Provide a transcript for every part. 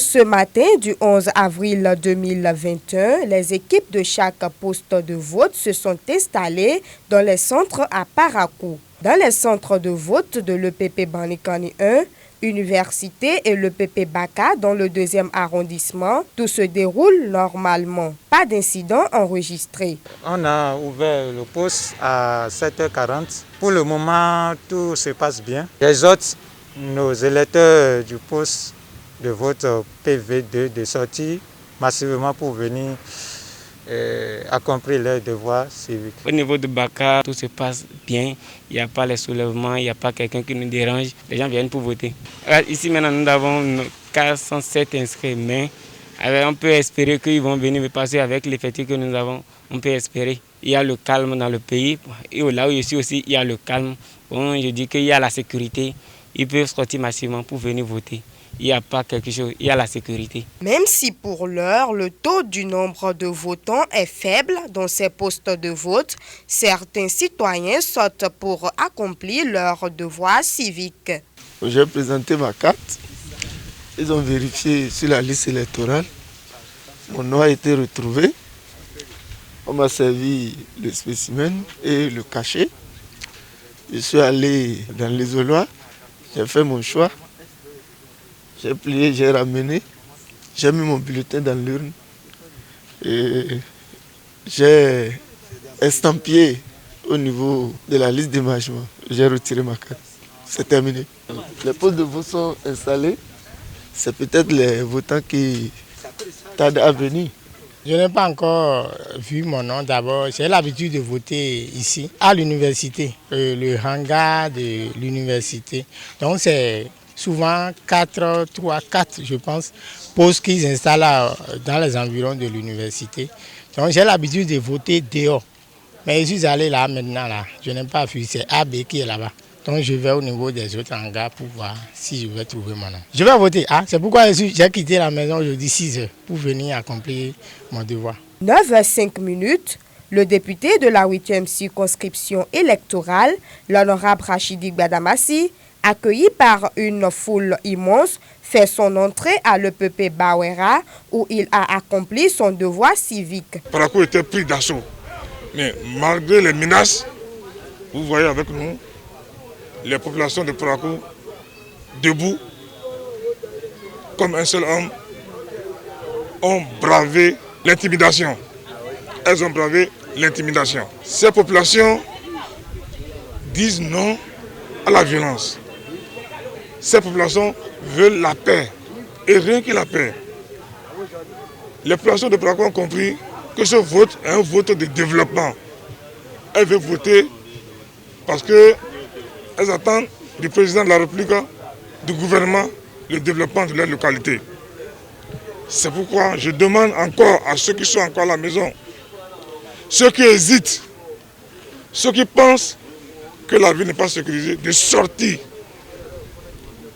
ce matin du 11 avril 2021, les équipes de chaque poste de vote se sont installées dans les centres à Parakou. Dans les centres de vote de l'EPP Banikani 1, Université et l'EPP Baka dans le 2e arrondissement, tout se déroule normalement. Pas d'incident enregistré. On a ouvert le poste à 7h40. Pour le moment, tout se passe bien. Les autres, nos électeurs du poste de vote PV2 de sortie massivement pour venir accomplir leurs devoirs civiques. Au niveau de Baka, tout se passe bien. Il n'y a pas les soulèvements, il n'y a pas quelqu'un qui nous dérange. Les gens viennent pour voter. Ici maintenant, nous avons 407 inscrits, mais on peut espérer qu'ils vont venir, mais parce qu'avec l'effectif que nous avons, on peut espérer. Il y a le calme dans le pays. Et là où je suis aussi, il y a le calme. Bon, je dis qu'il y a la sécurité. Ils peuvent sortir massivement pour venir voter. Il n'y a pas quelque chose, il y a la sécurité. Même si pour l'heure, le taux du nombre de votants est faible dans ces postes de vote, certains citoyens sortent pour accomplir leurs devoirs civiques. J'ai présenté ma carte. Ils ont vérifié sur la liste électorale. Mon nom a été retrouvé. On m'a servi le spécimen et le cachet. Je suis allé dans l'isoloir. J'ai fait mon choix. J'ai plié, j'ai ramené. J'ai mis mon bulletin dans l'urne. Et j'ai estampillé au niveau de la liste d'émargement. J'ai retiré ma carte. C'est terminé. Les postes de vote sont installés. C'est peut-être les votants qui tardent à venir. Je n'ai pas encore vu mon nom. D'abord, j'ai l'habitude de voter ici, à l'université, le hangar de l'université. Donc c'est souvent 4, je pense, postes qu'ils installent dans les environs de l'université. Donc j'ai l'habitude de voter dehors. Mais je suis allé là maintenant, là. Je n'ai pas vu, c'est AB qui est là-bas. Donc je vais au niveau des autres hangars pour voir si je vais trouver mon nom. Je vais voter. C'est pourquoi j'ai quitté la maison aujourd'hui 6 heures pour venir accomplir mon devoir. 9h05, le député de la 8e circonscription électorale, l'honorable Rachidi Gbadamassi, accueilli par une foule immense, fait son entrée à l'EPP Bawera où il a accompli son devoir civique. Parakou était pris d'assaut. Mais malgré les menaces, vous voyez avec nous, les populations de Parakou, debout, comme un seul homme, ont bravé l'intimidation. Elles ont bravé l'intimidation. Ces populations disent non à la violence. Ces populations veulent la paix, et rien que la paix. Les populations de Parakou ont compris que ce vote est un vote de développement. Elles veulent voter parce que elles attendent du président de la République, du gouvernement, le développement de leur localité. C'est pourquoi je demande encore à ceux qui sont encore à la maison, ceux qui hésitent, ceux qui pensent que la vie n'est pas sécurisée, de sortir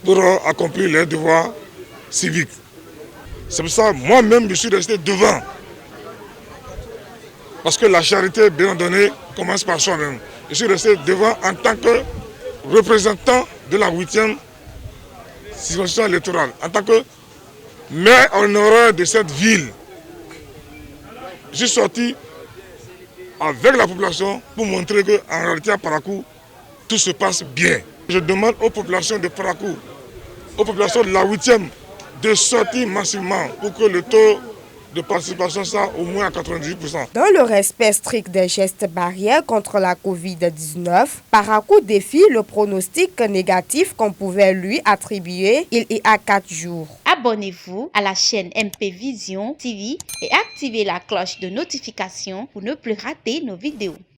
pour accomplir leurs devoirs civiques. C'est pour ça que moi-même je suis resté devant. Parce que la charité bien donnée commence par soi-même. Je suis resté devant en tant que représentant de la 8e circonscription électorale, en tant que maire honoraire de cette ville. Je suis sorti avec la population pour montrer qu'en réalité à Parakou, tout se passe bien. Je demande aux populations de Parakou, aux populations de la 8e, de sortir massivement pour que le taux de participation soit au moins à 98%. Dans le respect strict des gestes barrières contre la COVID-19, Parakou défie le pronostic négatif qu'on pouvait lui attribuer il y a 4 jours. Abonnez-vous à la chaîne MP Vision TV et activez la cloche de notification pour ne plus rater nos vidéos.